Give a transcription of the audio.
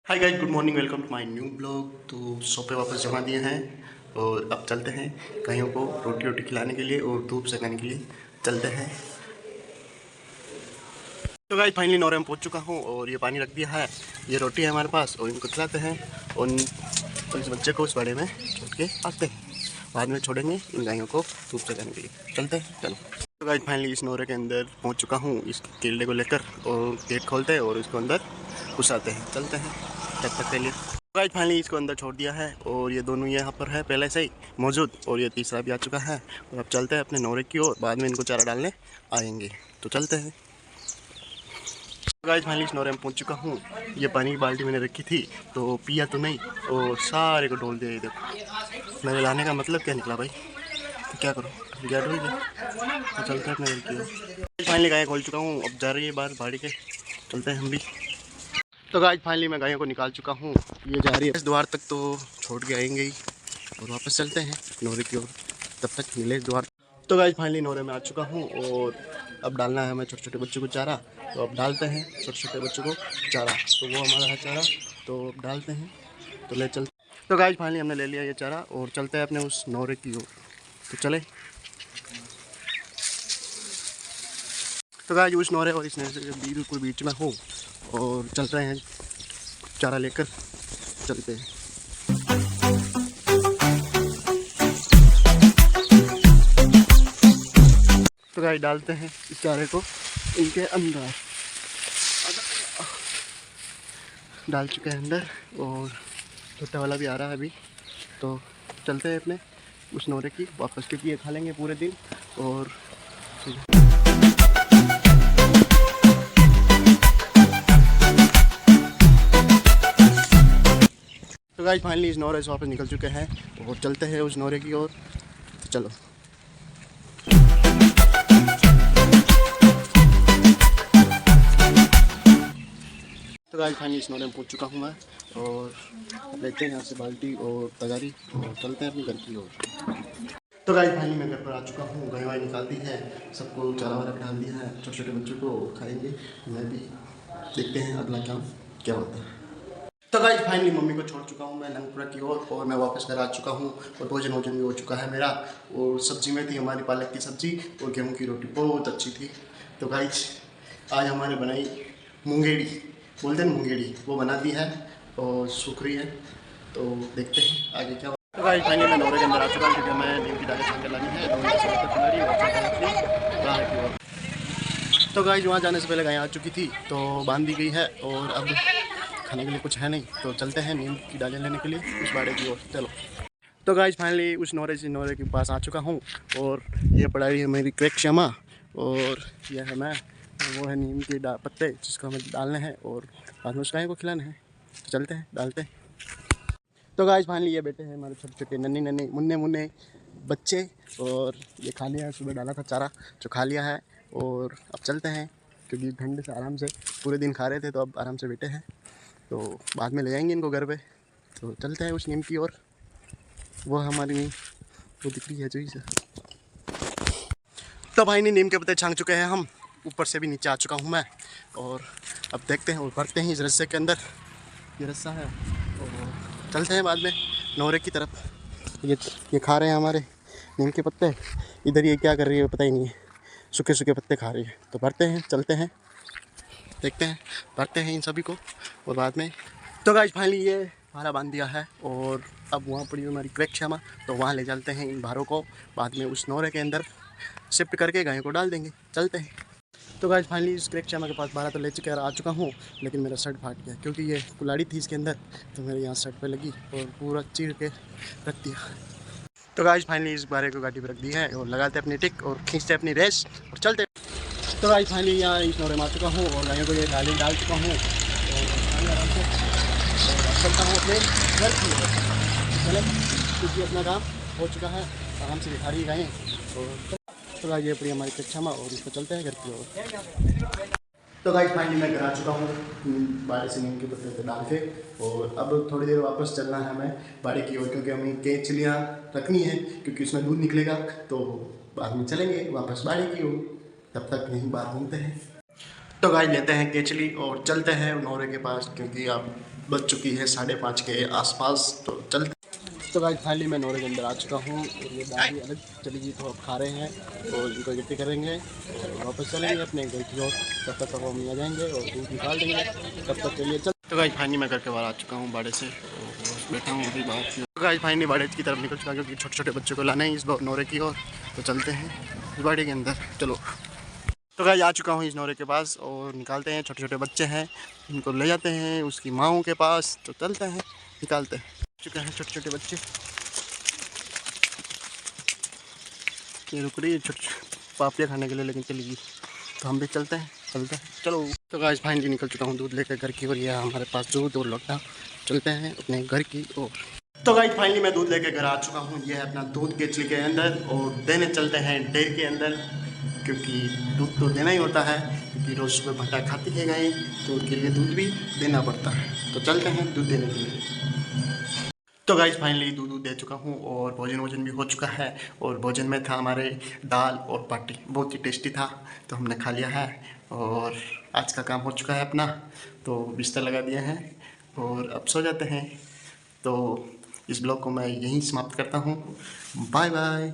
Hi guys, good morning, welcome to my new blog. तो सोपे वापस जमा दिए हैं और अब चलते हैं गायों को रोटी रोटी खिलाने के लिए और धूप सेकाने के लिए चलते हैं। तो गाइस फाइनली नौरे में पहुंच चुका हूं और ये पानी रख दिया है, ये रोटी है हमारे पास और इनको खिलाते हैं और इस बच्चे को उस बड़े में छोड़ के आते हैं। बाद में छोड़ेंगे इन गायों को धूप सेकाने के लिए। चलते हैं, चलो। तो गाइस फाइनली इस नौरे के अंदर पहुँच चुका हूँ, इस केले को लेकर, और गेट खोलते हैं और इसको अंदर घुसाते हैं। चलते हैं तब तक के लिए। गाइस फाइनली इसको अंदर छोड़ दिया है और ये दोनों यहाँ पर है पहले से ही मौजूद, और ये तीसरा भी आ चुका है। और अब चलते हैं अपने नौरे की ओर, बाद में इनको चारा डालने आएंगे। तो चलते हैं। गाइस फाइनली इस नौरे में पहुँच चुका हूँ। ये पानी की बाल्टी मैंने रखी थी तो पिया तो नहीं और सारे को डोल दिया। ये देखो, मेरे लाने का मतलब क्या निकला भाई, तो क्या करूँ, गया डोल गया। तो चलते हैं अपने घर की ओर। फाइनली गाय खोल चुका हूँ, अब जा रही है बाहर बाड़ी के। चलते हैं हम भी। तो गाइस फाइनली मैं गायों को निकाल चुका हूँ, ये जा रही है इस द्वार तक, तो छोड़ के आएंगे ही और वापस चलते हैं नौरे की ओर। तब तक मिले इस द्वार। तो गाइस फाइनली नौरे में आ चुका हूँ और अब डालना है हमें छोटे छोटे बच्चों को चारा। तो अब डालते हैं छोटे छोटे बच्चों को चारा, तो वो हमारा है चारा, तो अब डालते हैं। तो ले चलते। तो गाइस फाइनली हमने ले लिया ये चारा और चलते हैं अपने उस नौरे की ओर। तो चले। तो गाइस उस नौरे और इस नौरे के बिल्कुल बीच में हूँ और चल रहे हैं चारा लेकर। चलते हैं। तो गाइस डालते हैं इस चारे को इनके अंदर। डाल चुके हैं अंदर और छोटा वाला भी आ रहा है अभी। तो चलते हैं अपने उस नौरे की वापस, क्योंकि ये खा लेंगे पूरे दिन। और तो गाइस फाइनली इस नौरे से वापस निकल चुके हैं और चलते हैं उस नौरे की ओर। तो चलो। तो गाइस फाइनली इस नौरे में पहुंच चुका हूं मैं और लेते हैं यहाँ से बाल्टी और तगारी और चलते हैं अपने घर की ओर। तो गाइस फाइनली मैं घर पर आ चुका हूँ, गाय वाई निकाल दी है, सबको चारा वारा डाल दिया है, छोटे छोटे बच्चों को खाएंगे। मैं भी देखते हैं अगला काम क्या होता है। तो गाइस फाइनली मम्मी को छोड़ चुका हूँ मैं लंगपुरा की ओर और मैं वापस घर आ चुका हूँ और भोजन वोजन भी हो चुका है मेरा। और सब्जी में थी हमारी पालक की सब्जी और गेहूँ की रोटी, बहुत अच्छी थी। तो गाइस आज हमारे बनाई मूंगेड़ी, बोलते हैं मूंगेड़ी, वो बना दी है और सूख रही है। तो देखते हैं आगे क्या। तो गाइस फाइनली मैं नौरे के अंदर आ चुका हूँ, क्योंकि मैं नीम की दालें छान कर लानी है। तो गाइस वहाँ जाने से पहले गाय आ चुकी थी तो बांध दी गई है और अब खाने के लिए कुछ है नहीं, तो चलते हैं नीम की दालें लेने के लिए उस बाड़े की ओर। चलो। तो गाइस फाइनली उस नौरे के पास आ चुका हूँ और ये पड़ा है मेरी क्रैक क्षमा और यह है मैं, वो है नीम के पत्ते जिसको हमें डालने हैं और बाद में उस गाय को खिलाना है। तो चलते हैं, डालते हैं। तो गाइस फाइनली ये बेटे हैं हमारे छोटे छोटे नन्हे नन्हे मुन्ने मुन्ने बच्चे, और ये खा लिया है, सुबह डाला था चारा जो खा लिया है। और अब चलते हैं, क्योंकि ठंड से आराम से पूरे दिन खा रहे थे, तो अब आराम से बैठे हैं, तो बाद में ले जाएंगे इनको घर पे। तो चलते हैं उस नीम की ओर, वो हमारी नीम वो दिख रही है जो से। तो भाई नीम के पत्ते छांग चुके हैं हम, ऊपर से भी नीचे आ चुका हूँ मैं, और अब देखते हैं और भरते हैं इस रस्से के अंदर। ये रस्सा है और चलते हैं बाद में नौरे की तरफ। ये खा रहे हैं हमारे नीम के पत्ते, इधर ये क्या कर रही है पता ही नहीं है, सूखे सूखे पत्ते खा रही है। तो भरते हैं, चलते हैं, देखते हैं, भरते हैं इन सभी को और बाद में। तो गाइस फाइनली ये भारा बांध दिया है और अब वहाँ पड़ी हमारी क्रैक क्षमा, तो वहाँ ले चलते हैं इन भारों को, बाद में उस नौरे के अंदर शिफ्ट करके गायों को डाल देंगे। चलते हैं। तो गाइस फाइनली इस क्रैक क्षमा के पास भारा तो ले चुके आ चुका हूँ, लेकिन मेरा शर्ट फाट गया, क्योंकि ये कुल्हाड़ी थी इसके अंदर, तो मेरे यहाँ शर्ट पे लगी और पूरा चीर के रख दिया। तो गाइस फाइनली इस बारे को गाड़ी पर रख दी है और लगाते अपनी टिक और खींचते अपनी रेस और चलते। तो गाइस फाइनली यहाँ इस नौरे में आ चुका हूँ और गायों को ये डाल चुका हूँ और आराम से चलता हूँ अपने घर की ओर। चले, क्योंकि अपना काम हो चुका है, आराम से दिखा रही है गायें। और तो गाइस ये पड़ी हमारी कक्षामा और इसको चलते हैं घर की ओर। तो गाइस फाइनली मैं घर आ चुका हूँ बाड़े से नीम के पत्ते पे डाल के, और अब थोड़ी देर वापस चलना है हमें बाड़े की ओर, क्योंकि हमें केचलियाँ रखनी है, क्योंकि उसमें दूध निकलेगा। तो बाद में चलेंगे वापस बाड़े की ओर, तब तक यहीं बात घूमते हैं। तो गाइस लेते हैं केचली और चलते हैं नौरे के पास, क्योंकि अब बज चुकी है 5:30 के आसपास, तो चलते। तो गाइस फाइनली मैं नोरे के अंदर आ चुका हूँ और ये दादी अलग चली गई तो अब खा रहे हैं और इनको इकट्ठे करेंगे और वापस चलेंगे अपने घर की ओर। तब तक हम आ जाएंगे और दूध निकाल देंगे, तब तक के लिए चल। तो गाइस फाइनली मैं घर के बाहर आ चुका हूँ बाड़े से, और बैठा हूँ अभी बाहर की। तो गाइस फाइनली बाड़े की तरफ निकल चुका क्योंकि छोटे छोटे बच्चों को लाना है इस नोरे की ओर। तो चलते हैं इस बाड़े के अंदर, चलो। तो गाइस आ चुका हूँ इस नोरे के पास और निकालते हैं, छोटे छोटे बच्चे हैं इनको ले जाते हैं उसकी माओं के पास। तो चलते हैं निकालते हैं। चुके हैं छोटे छोटे बच्चे, ये रुक रही है छोटे पापिया खाने के लिए लेकिन चली गई। तो हम भी चलते हैं चलो। तो गाइस फाइनली निकल चुका हूँ दूध लेकर घर की ओर। ये हमारे पास दूध और लौटा, चलते हैं अपने घर की ओर। तो गाइस फाइनली मैं दूध लेकर घर आ चुका हूँ। ये है अपना दूध केचली के अंदर और देने चलते हैं डेयरी के अंदर, क्योंकि दूध तो देना ही होता है क्योंकि रोज़ सुबह भट्टा खाती है गाय, तो उसके लिए दूध भी देना पड़ता है। तो चलते हैं दूध देने के लिए। तो गाइस फाइनली दूध दे चुका हूँ और भोजन भी हो चुका है। और भोजन में था हमारे दाल और बाटी, बहुत ही टेस्टी था, तो हमने खा लिया है और आज का काम हो चुका है अपना। तो बिस्तर लगा दिया है और अब सो जाते हैं। तो इस ब्लॉग को मैं यहीं समाप्त करता हूँ। Bye bye.